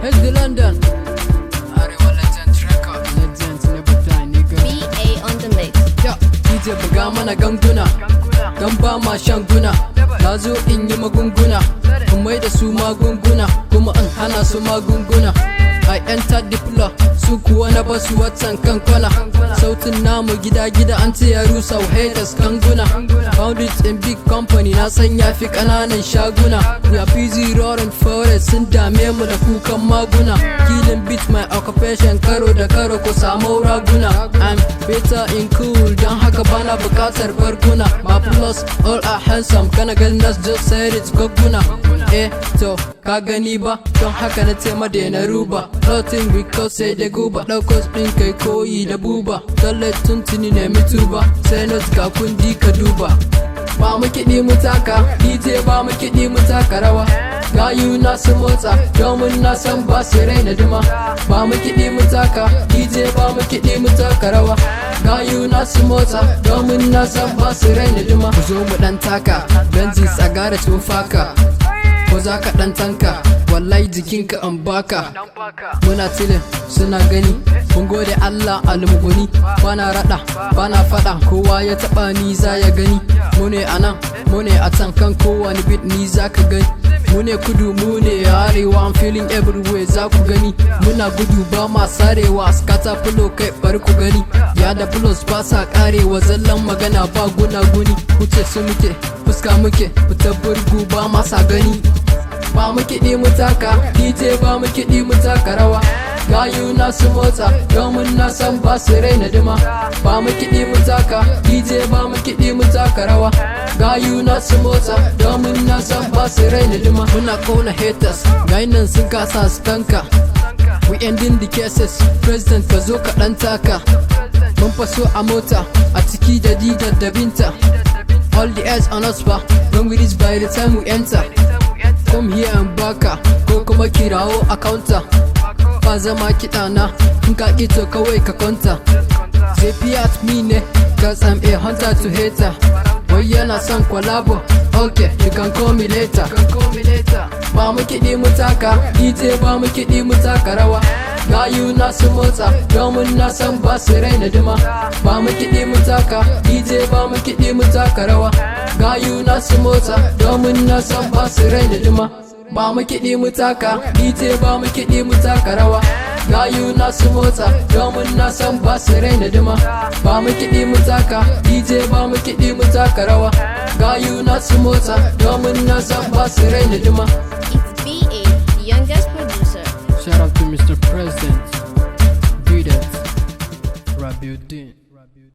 Here's the London. Arewa Legends Record. Legends never die, nigga. BA on the mix. Yeah, DJ buga mana ganguna. Dan ba ma shan guna. Na zo in yi magunguna. In mai da su magunguna. Kuma in hana su magunguna. I entered the floor. Su kuwa na basu watan kankwana. Sautin namu gida-gida an ce ya rusa haters kanguna. Found it in big company, na san ya fi ƙananan shaguna. We are busy roaring forest, sun dame mu da kukan maguna. Killing beat my occupation, karo da karo ko samu raguna. I'm better in cool, don haka bana bukatar barguna. My plus all are handsome, kana ganin nas just said it's goguna. To ka gani ba, don haka na tema da na ruba. Nothing we call say da guba, ɗaukos ɗin kai koyi da buba. Dalle tuntuni ne mituba, sai not ga kundi ka duba. Ba mu kiɗi mu taka, DJ ba mu kiɗi mu taka rawa. Gayu na su motsa, domin na san ba su raina duma. Ba mu kiɗi mu taka, DJ ba mu kiɗi mu taka rawa. Gayu na su motsa, domin na san ba su raina duma. Ku zo mu ɗan taka, Benzi tsagara tufaka. Ko za ka ɗan tanka, wallahi jikinka an baka. Muna tilin suna gani, mun gode Allah almuguni. Bana raɗa, bana faɗa, kowa ya taɓa ni za ya gani. Mune a nan, mune a can, kan kowane bit ni za ka gani. Mune kudu, mune arewa, I'm feeling everywhere za ku gani. Muna gudu ba ma sarewa, skata fulo kai bari ku gani. Ya da bulos ba sa karewa, zallan magana ba guna-guni. Kuce su muke, fuska muke, fitar burgu ba ma sa gani. Ba mu kiɗi mu taka, DJ ba mu kiɗi mu taka rawa. Gayu na su motsa, domin na san ba su raina duma. Ba mu kiɗi mu taka, DJ ba mu kiɗi mu taka rawa. Gayu na su motsa, domin na san ba su raina duma. Muna kona haters, gayin nan sun kasa su tanka. We ending the cases, president ka zo ka ɗan taka. Mun faso a mota, a ciki da didar da binta. All the eyes on us ba, when we reach by the time we enter. Come here and baka, ko kuma kirawo a counter. Ba zama kiɗana, in ka ƙi to kawai ka kwanta. Zai fi at me ne, cause I'm a hunter to hater. Wai yana son kwalabo, okay, you can call me later. Ba mu kiɗi mu taka, DJ ba mu kiɗi mu taka rawa. Gayu na su motsa, domin na san ba su raina duma. Ba mu kiɗi mu taka, DJ ba mu kiɗi mu taka rawa. Gayu na su motsa, domin na san ba su raina duma. Ba mu kiɗi mu taka, DJ ba mu kiɗi mu taka rawa. Gayu na su motsa, domin na san ba su raina duma. Ba mu kiɗi mu taka, DJ ba mu kiɗi mu taka rawa. Gayu na su motsa, domin na san ba su raina duma. It's BA, the youngest producer. Shout out to Mr. President. Beat it. Rabiuddin.